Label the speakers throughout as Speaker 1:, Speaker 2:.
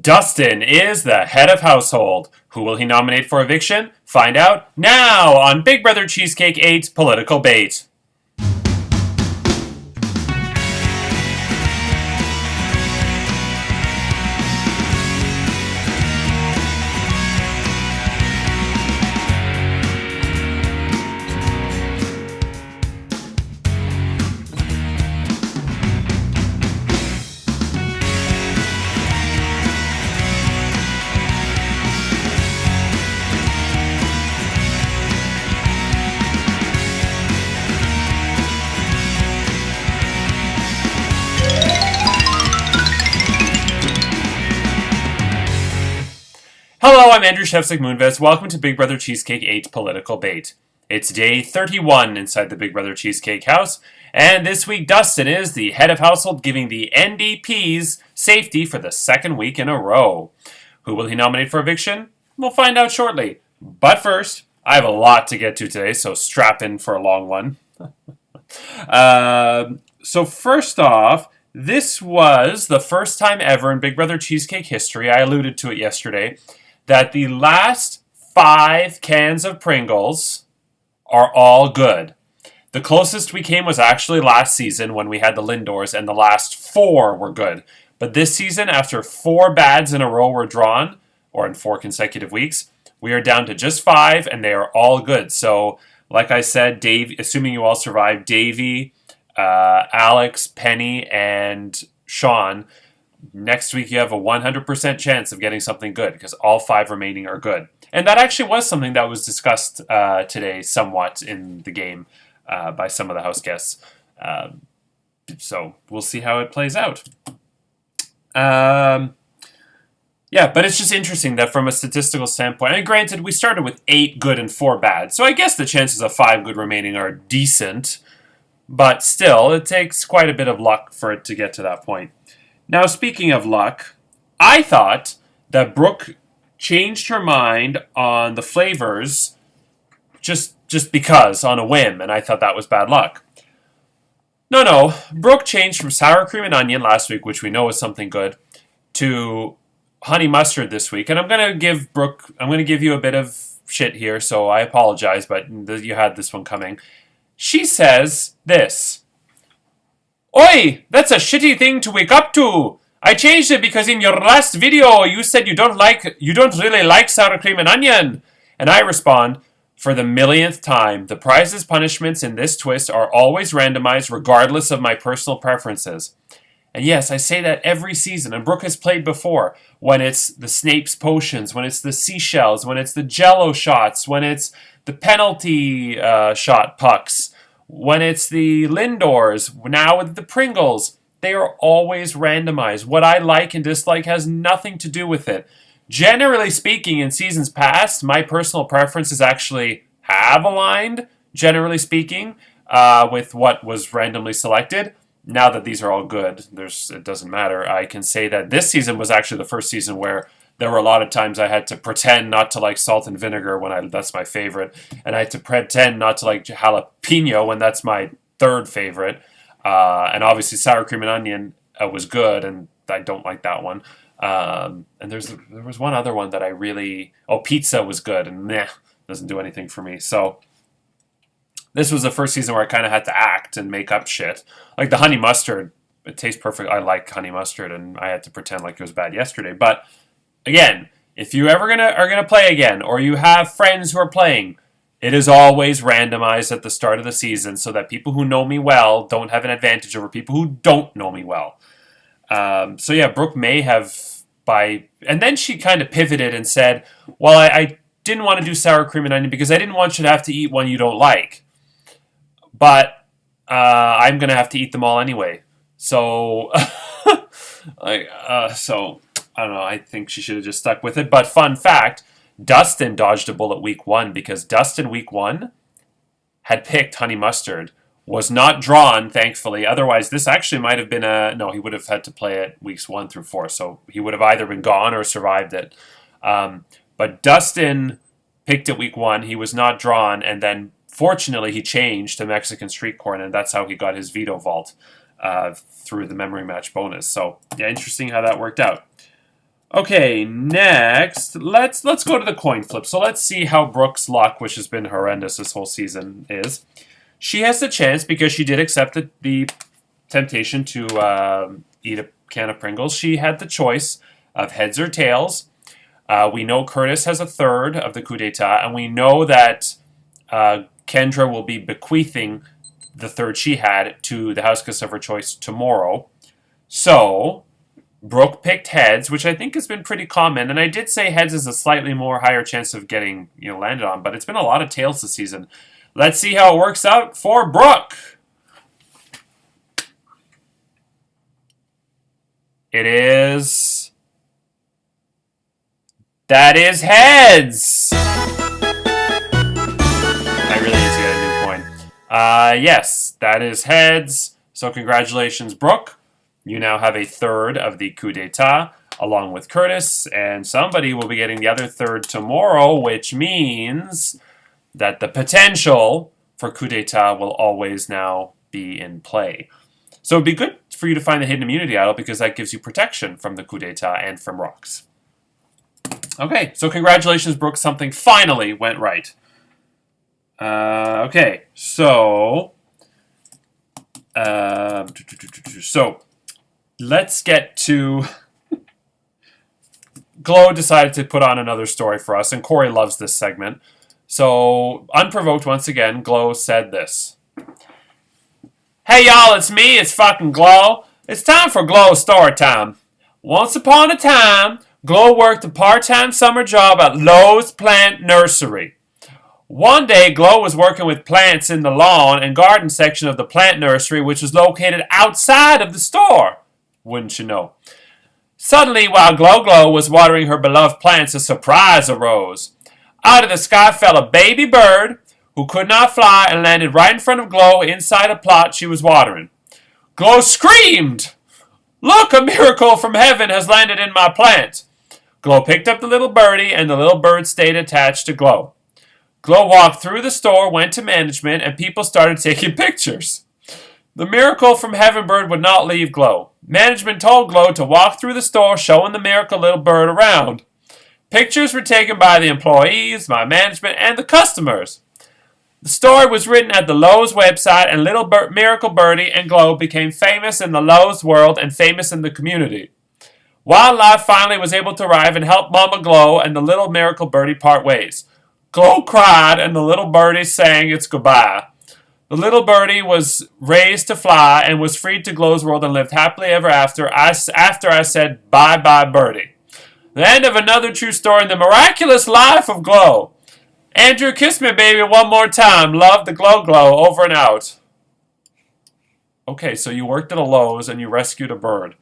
Speaker 1: Dustin is the head of household. Who will he nominate for eviction? Find out now on Big Brother Cheesecake 8 Political Bait. Hello, I'm Andrew Shevsik Moonves. Welcome to Big Brother Cheesecake 8 Political Bait. It's day 31 inside the Big Brother Cheesecake house, and this week Dustin is the head of household, giving the NDPs safety for the second week in a row. Who will he nominate for eviction? We'll find out shortly. But first, I have a lot to get to today, so strap in for a long one. So first off, this was the first time ever in Big Brother Cheesecake history, I alluded to it yesterday, that the last 5 cans of Pringles are all good. The closest we came was actually last season when we had the Lindors, and the last 4 were good. But this season, after 4 bads in a row were drawn, or in 4 consecutive weeks, we are down to just 5, and they are all good. So, like I said, Dave, assuming you all survive, Davey, Alex, Penny, and Sean, next week you have a 100% chance of getting something good because all 5 remaining are good. And that actually was something that was discussed today somewhat in the game by some of the house guests. So we'll see how it plays out. Yeah, but it's just interesting that from a statistical standpoint, and granted, we started with 8 good and 4 bad, so I guess the chances of 5 good remaining are decent, but still, it takes quite a bit of luck for it to get to that point. Now, speaking of luck, I thought that Brooke changed her mind on the flavors just because, on a whim, and I thought that was bad luck. No, Brooke changed from sour cream and onion last week, which we know is something good, to honey mustard this week. And I'm going to give you a bit of shit here, so I apologize, but you had this one coming. She says this: "Oi, that's a shitty thing to wake up to. I changed it because in your last video you said you don't really like sour cream and onion." And I respond, for the millionth time, the prizes punishments in this twist are always randomized regardless of my personal preferences. And yes, I say that every season, and Brooke has played before, when it's the Snape's potions, when it's the seashells, when it's the Jello shots, when it's the penalty shot pucks, when it's the Lindors, now with the Pringles. They are always randomized. What I like and dislike has nothing to do with it. Generally speaking, in seasons past, my personal preferences actually have aligned, generally speaking, with what was randomly selected. Now that these are all good, it doesn't matter. I can say that this season was actually the first season where there were a lot of times I had to pretend not to like salt and vinegar that's my favorite. And I had to pretend not to like jalapeno when that's my third favorite. And obviously sour cream and onion was good, and I don't like that one. And there was one other one that I really... Oh, pizza was good, and meh, doesn't do anything for me. So this was the first season where I kind of had to act and make up shit. Like the honey mustard, it tastes perfect. I like honey mustard, and I had to pretend like it was bad yesterday. But again, if you ever are gonna play again, or you have friends who are playing, it is always randomized at the start of the season so that people who know me well don't have an advantage over people who don't know me well. So yeah, Brooke may have and then she kind of pivoted and said, well, I didn't want to do sour cream and onion because I didn't want you to have to eat one you don't like. But I'm going to have to eat them all anyway. So, so I don't know. I think she should have just stuck with it. But fun fact, Dustin dodged a bullet week 1 because Dustin week 1 had picked honey mustard. Was not drawn, thankfully. Otherwise, this actually might have been no, he would have had to play it weeks 1 through 4. So he would have either been gone or survived it. But Dustin picked it week 1. He was not drawn. And then, fortunately, he changed to Mexican street corn. And that's how he got his veto vault through the memory match bonus. So, yeah, interesting how that worked out. Okay, next, let's go to the coin flip. So let's see how Brooke's luck, which has been horrendous this whole season, is. She has the chance because she did accept the temptation to eat a can of Pringles. She had the choice of heads or tails. We know Curtis has a third of the coup d'etat, and we know that Kendra will be bequeathing the third she had to the houseguest of her choice tomorrow. So, Brooke picked heads, which I think has been pretty common, and I did say heads is a slightly more higher chance of getting landed on, but it's been a lot of tails this season. Let's see how it works out for Brooke. That is heads! I really need to get a new coin. Yes, that is heads. So congratulations, Brooke. You now have a third of the coup d'etat, along with Curtis, and somebody will be getting the other third tomorrow, which means that the potential for coup d'etat will always now be in play. So it'd be good for you to find the hidden immunity idol because that gives you protection from the coup d'etat and from rocks. Okay, so congratulations, Brooke. Something finally went right. Okay, so let's get to... Glow decided to put on another story for us, and Corey loves this segment. So, unprovoked once again, Glow said this. Hey y'all, it's me, it's fucking Glow. It's time for Glow story time. Once upon a time, Glow worked a part-time summer job at Lowe's Plant Nursery. One day, Glow was working with plants in the lawn and garden section of the plant nursery, which was located outside of the store. Wouldn't you know? Suddenly, while Glow was watering her beloved plants, a surprise arose. Out of the sky fell a baby bird who could not fly and landed right in front of Glow inside a plot she was watering. Glow screamed, "Look, a miracle from heaven has landed in my plant." Glow picked up the little birdie, and the little bird stayed attached to Glow. Glow walked through the store, went to management, and people started taking pictures. The miracle from heaven bird would not leave Glow. Management told Glow to walk through the store, showing the miracle little bird around. Pictures were taken by the employees, by management, and the customers. The story was written at the Lowe's website, and Little Miracle Birdie and Glow became famous in the Lowe's world and famous in the community. Wildlife finally was able to arrive and help Mama Glow and the Little Miracle Birdie part ways. Glow cried, and the little birdie sang its goodbye. The little birdie was raised to fly and was freed to Glow's world and lived happily ever after I said bye-bye birdie. The end of another true story in the miraculous life of Glow. Andrew, kiss me, baby, one more time. Love the Glow, over and out. Okay, so you worked at a Lowe's and you rescued a bird.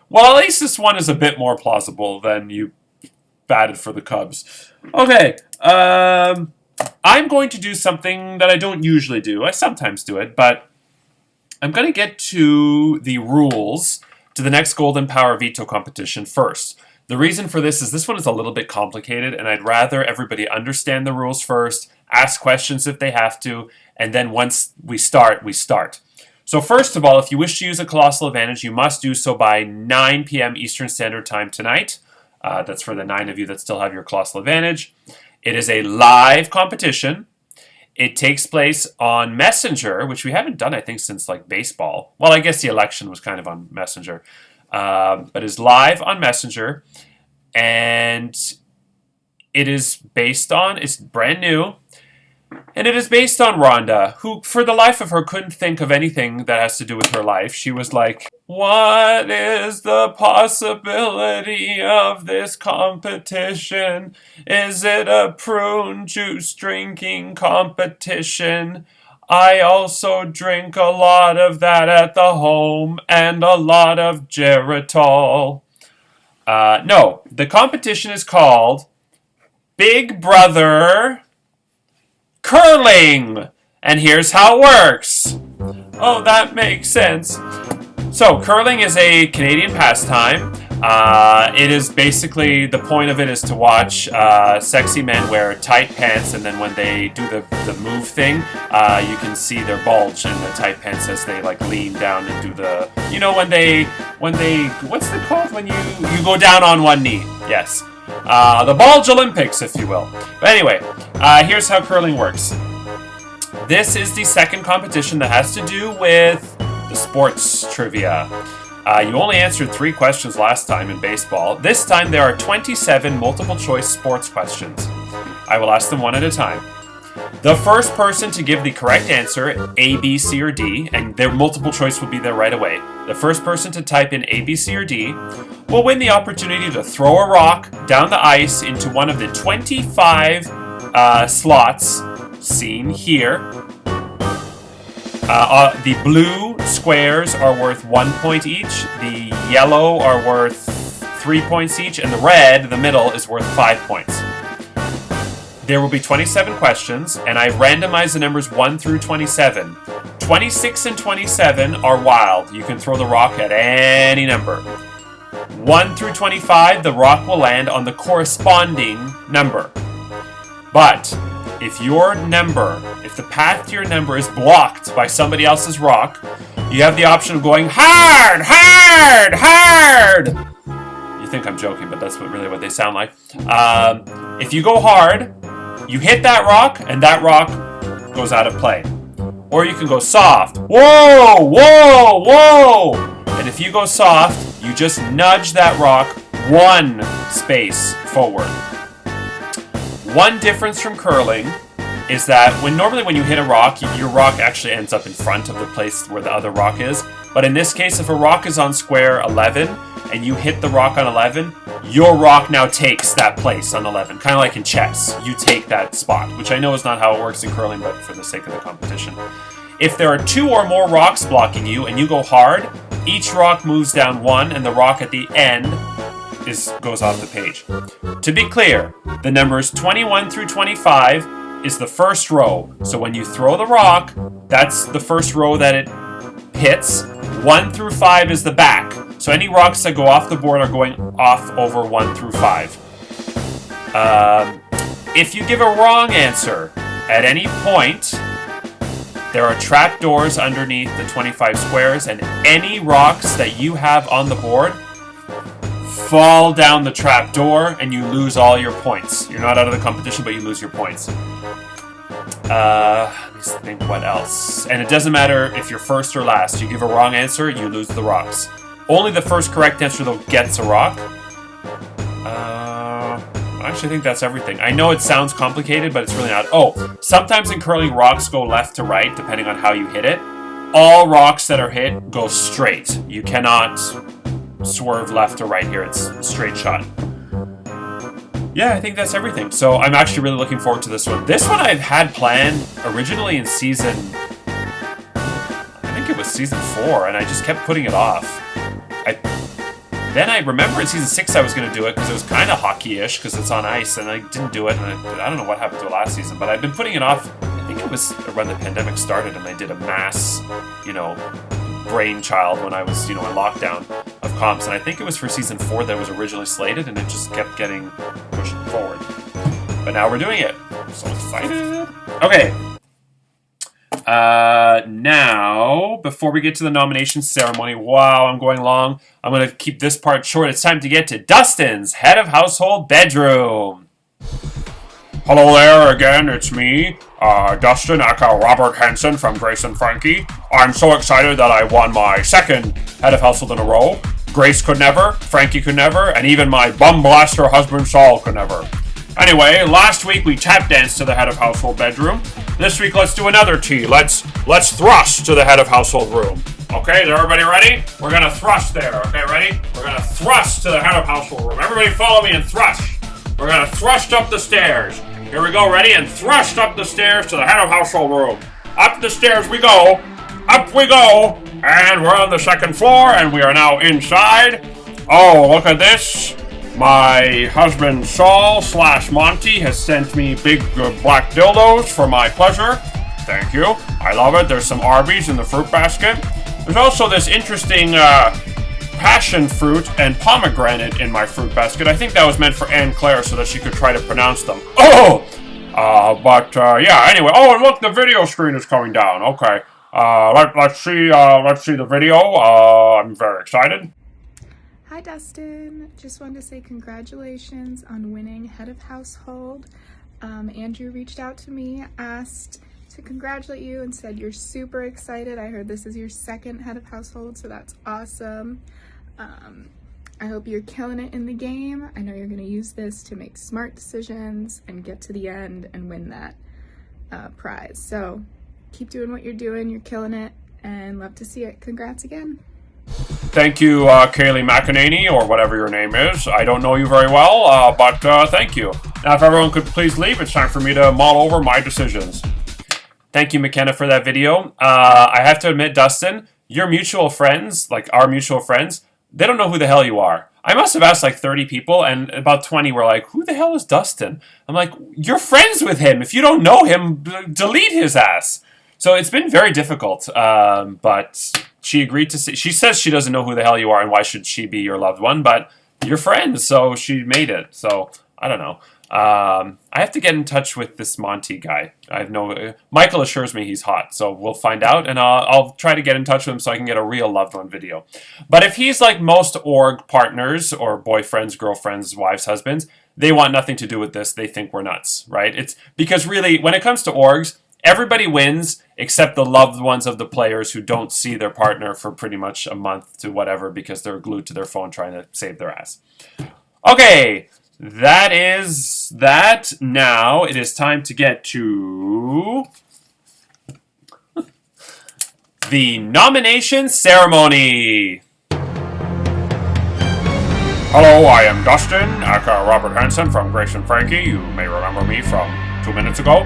Speaker 1: Well, at least this one is a bit more plausible than you batted for the Cubs. Okay, I'm going to do something that I don't usually do. I sometimes do it, but I'm going to get to the rules to the next Golden Power Veto competition first. The reason for this one is a little bit complicated, and I'd rather everybody understand the rules first, ask questions if they have to, and then once we start, we start. So first of all, if you wish to use a Colossal Advantage, you must do so by 9 p.m. Eastern Standard Time tonight. That's for the 9 of you that still have your Colossal Advantage. It is a live competition. It takes place on Messenger, which we haven't done, I think, since like baseball. Well, I guess the election was kind of on Messenger. But it's live on Messenger. And it is it's brand new. And it is based on Rhonda, who, for the life of her, couldn't think of anything that has to do with her life. She was like, what is the possibility of this competition? Is it a prune juice drinking competition? I also drink a lot of that at the home and a lot of Geritol. No, the competition is called Big Brother Curling, and here's how it works. Oh, that makes sense. So, curling is a Canadian pastime. It is basically, the point of it is to watch sexy men wear tight pants, and then when they do the move thing, you can see their bulge in the tight pants as they like lean down and do the, you know, when they what's it called when you go down on one knee? Yes. The Bulge Olympics, if you will. But anyway, here's how curling works. This is the second competition that has to do with the sports trivia. You only answered 3 questions last time in baseball. This time there are 27 multiple-choice sports questions. I will ask them one at a time. The first person to give the correct answer, A, B, C, or D, and their multiple choice will be there right away. The first person to type in A, B, C, or D will win the opportunity to throw a rock down the ice into one of the 25 slots seen here. The blue squares are worth 1 point each, the yellow are worth 3 points each, and the red, the middle, is worth 5 points. There will be 27 questions, and I randomize the numbers 1 through 27. 26 and 27 are wild. You can throw the rock at any number. 1 through 25, the rock will land on the corresponding number. But if the path to your number is blocked by somebody else's rock, you have the option of going hard, hard, hard. You think I'm joking, but that's really what they sound like. If you go hard, you hit that rock, and that rock goes out of play. Or you can go soft. Whoa, whoa, whoa! And if you go soft, you just nudge that rock 1 space forward. One difference from curling is that normally when you hit a rock, your rock actually ends up in front of the place where the other rock is. But in this case, if a rock is on square 11 and you hit the rock on 11, your rock now takes that place on 11. Kind of like in chess. You take that spot, which I know is not how it works in curling, but for the sake of the competition. If there are 2 or more rocks blocking you and you go hard, each rock moves down 1 and the rock at the end goes off the page. To be clear, the numbers 21 through 25 is the first row. So when you throw the rock, that's the first row that it hits. 1 through 5 is the back. So any rocks that go off the board are going off over 1 through 5. If you give a wrong answer at any point, there are trap doors underneath the 25 squares, and any rocks that you have on the board fall down the trap door and you lose all your points. You're not out of the competition, but you lose your points. Let me think what else. And it doesn't matter if you're first or last. You give a wrong answer, you lose the rocks. Only the first correct answer, though, gets a rock. I actually think that's everything. I know it sounds complicated, but it's really not. Oh, sometimes in curling, rocks go left to right, depending on how you hit it. All rocks that are hit go straight. You cannot swerve left or right here. It's a straight shot. Yeah, I think that's everything. So I'm actually really looking forward to this one. This one I've had planned originally in season... I think it was season 4, and I just kept putting it off. Then I remember in season 6 I was going to do it because it was kind of hockey-ish because it's on ice, and I didn't do it, and I don't know what happened to it last season, but I've been putting it off. I think it was when the pandemic started and I did a mass, brainchild when I was, in lockdown of comps, and I think it was for season 4 that was originally slated, and it just kept getting pushed forward. But now we're doing it. I'm so excited. Okay. Now, before we get to the nomination ceremony, wow, I'm going long. I'm going to keep this part short. It's time to get to Dustin's head of household bedroom. Hello there again, it's me, Dustin, aka Robert Henson from Grace and Frankie. I'm so excited that I won my second head of household in a row. Grace could never, Frankie could never, and even my bum blaster husband Saul could never. Anyway, last week we tap danced to the head of household bedroom. This week let's do another T. Let's thrust to the head of household room. Okay, is everybody ready? We're gonna thrust there. Okay, ready? We're gonna thrust to the head of household room. Everybody follow me and thrust. We're gonna thrust up the stairs. Here we go, ready? And thrust up the stairs to the head of household room. Up the stairs we go. Up we go. And we're on the second floor, and we are now inside. Oh, look at this. My husband Saul / Monty has sent me big black dildos for my pleasure. Thank you. I love it. There's some Arby's in the fruit basket. There's also this interesting passion fruit and pomegranate in my fruit basket. I think that was meant for Anne Claire so that she could try to pronounce them. Oh! Yeah, anyway. Oh, and look, the video screen is coming down. Okay. Let's see the video. I'm very excited.
Speaker 2: Hi Dustin, just wanted to say congratulations on winning Head of Household. Andrew reached out to me, asked to congratulate you and said you're super excited. I heard this is your second Head of Household, so that's awesome. I hope you're killing it in the game. I know you're going to use this to make smart decisions and get to the end and win that prize. So keep doing what you're doing, you're killing it, and love to see it. Congrats again.
Speaker 1: Thank you, Kaylee McEnany, or whatever your name is. I don't know you very well, but thank you. Now, if everyone could please leave, it's time for me to mull over my decisions. Thank you, McKenna, for that video. I have to admit, Dustin, your mutual friends, like our mutual friends, they don't know who the hell you are. I must have asked like 30 people, and about 20 were like, who the hell is Dustin? I'm like, you're friends with him. If you don't know him, delete his ass. So it's been very difficult, but she agreed to see. She says she doesn't know who the hell you are and why should she be your loved one, but you're friends, so she made it. So I don't know. I have to get in touch with this Monty guy. Michael assures me he's hot, so we'll find out, and I'll try to get in touch with him so I can get a real loved one video. But if he's like most org partners or boyfriends, girlfriends, wives, husbands, they want nothing to do with this. They think we're nuts, right? It's because really, when it comes to orgs, everybody wins except the loved ones of the players who don't see their partner for pretty much a month to whatever because they're glued to their phone trying to save their ass. Okay, that is that. Now it is time to get to the nomination ceremony. Hello, I am Dustin, aka Robert Hansen from Grace and Frankie. You may remember me from 2 minutes ago.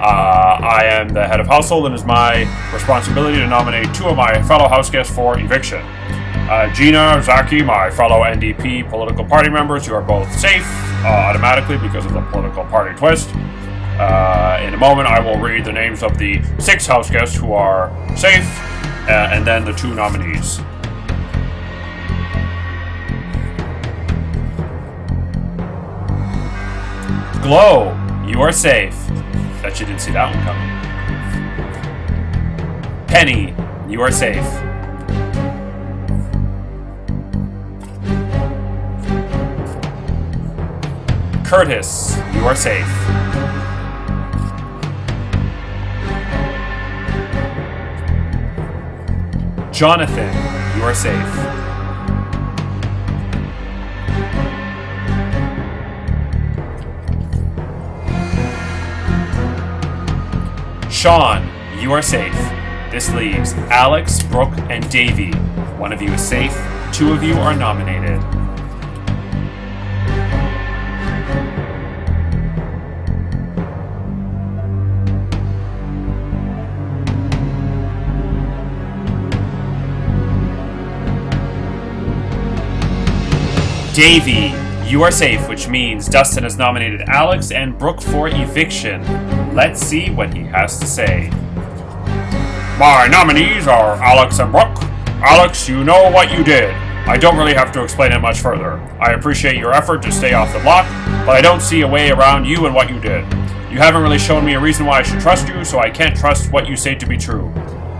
Speaker 1: I am the head of household, and it is my responsibility to nominate 2 of my fellow house guests for eviction. Gina, Zaki, my fellow NDP political party members, you are both safe automatically because of the political party twist. In a moment, I will read the names of the 6 house guests who are safe, and then the 2 nominees. Glow, you are safe. Bet you didn't see that one coming. Penny, you are safe. Curtis, you are safe. Jonathan, you are safe. Sean, you are safe. This leaves Alex, Brooke, and Davey. 1 of you is safe. 2 of you are nominated. Davey, you are safe, which means Dustin has nominated Alex and Brooke for eviction. Let's see what he has to say. My nominees are Alex and Brooke. Alex, you know what you did. I don't really have to explain it much further. I appreciate your effort to stay off the block, but I don't see a way around you and what you did. You haven't really shown me a reason why I should trust you, so I can't trust what you say to be true.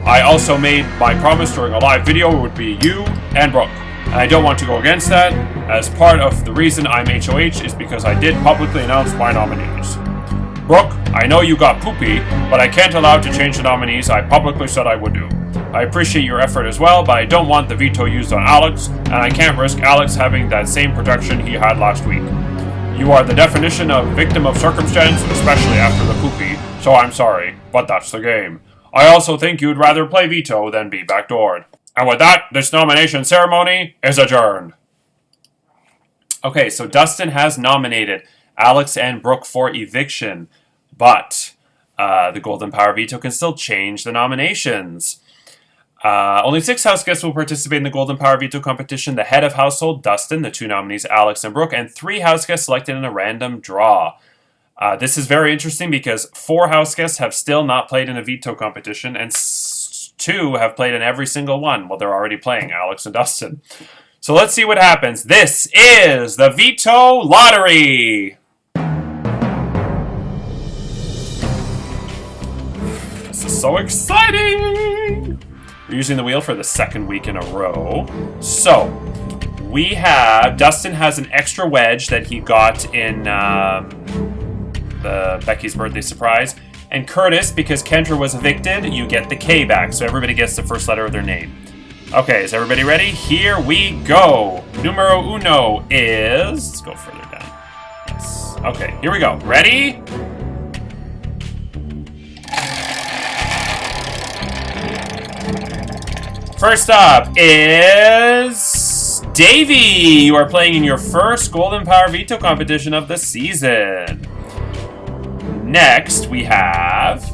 Speaker 1: I also made my promise during a live video it would be you and Brooke. And I don't want to go against that, as part of the reason I'm HOH is because I did publicly announce my nominees. Brooke, I know you got poopy, but I can't allow to change the nominees I publicly said I would do. I appreciate your effort as well, but I don't want the veto used on Alex, and I can't risk Alex having that same protection he had last week. You are the definition of victim of circumstance, especially after the poopy, so I'm sorry, but that's the game. I also think you'd rather play veto than be backdoored. And with that, this nomination ceremony is adjourned. Okay, so Dustin has nominated Alex and Brooke for eviction, but the Golden Power Veto can still change the nominations. Only 6 house guests will participate in the Golden Power Veto competition. The head of household, Dustin, the 2 nominees, Alex and Brooke, and 3 house guests selected in a random draw. This is very interesting because 4 house guests have still not played in a veto competition, and 2 have played in every single one. Well, they're already playing, Alex and Dustin. So let's see what happens. This is the Veto Lottery. This is so exciting. We're using the wheel for the second week in a row. So, we have... Dustin has an extra wedge that he got in the Becky's birthday surprise. And Curtis, because Kendra was evicted, you get the K back. So everybody gets the first letter of their name. Okay, is everybody ready? Here we go. Numero uno is... Let's go further down. Yes. Okay, here we go. Ready? First up is... Davey! You are playing in your first Golden Power Veto competition of the season. Next, we have...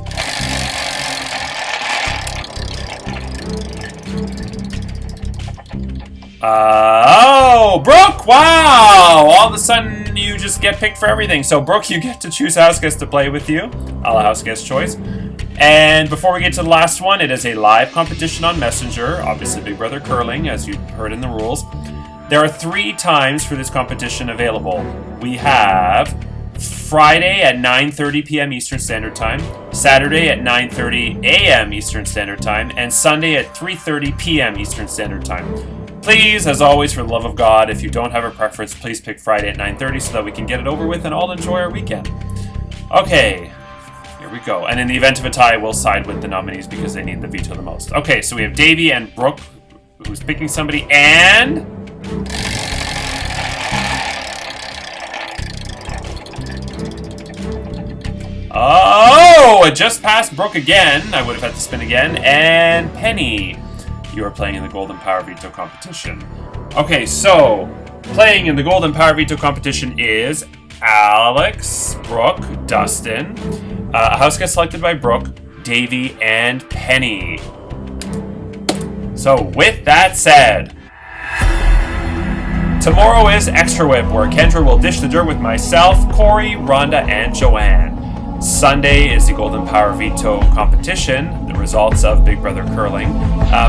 Speaker 1: Brooke! Wow! All of a sudden, you just get picked for everything. So, Brooke, you get to choose house guest to play with you. A la house guest choice. And before we get to the last one, it is a live competition on Messenger. Obviously, Big Brother Curling, as you heard in the rules. There are 3 times for this competition available. We have Friday at 9:30 p.m. Eastern Standard Time, Saturday at 9:30 a.m. Eastern Standard Time, and Sunday at 3:30 p.m. Eastern Standard Time. Please, as always, for the love of God, if you don't have a preference, please pick Friday at 9:30 so that we can get it over with and all enjoy our weekend. Okay, here we go. And in the event of a tie, we'll side with the nominees because they need the veto the most. Okay, so we have Davey and Brooke, who's picking somebody, and... Oh, it just passed Brooke again. I would have had to spin again. And Penny, you are playing in the Golden Power Veto competition. Okay, so playing in the Golden Power Veto competition is Alex, Brooke, Dustin, a house guest selected by Brooke, Davey, and Penny. So with that said, tomorrow is Extra Whip, where Kendra will dish the dirt with myself, Corey, Rhonda, and Joanne. Sunday is the Golden Power Veto competition, the results of Big Brother Curling.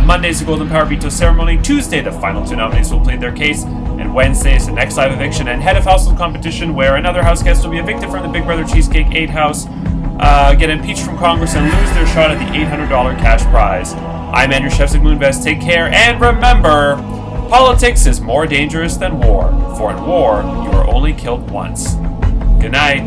Speaker 1: Monday is the Golden Power Veto ceremony. Tuesday, the final 2 nominees will plead their case. And Wednesday is the next live eviction and head of household competition, where another house guest will be evicted from the Big Brother Cheesecake 8 house, get impeached from Congress, and lose their shot at the $800 cash prize. I'm Andrew Shevzik Moonves. Take care, and remember, politics is more dangerous than war, for in war, you are only killed once. Good night.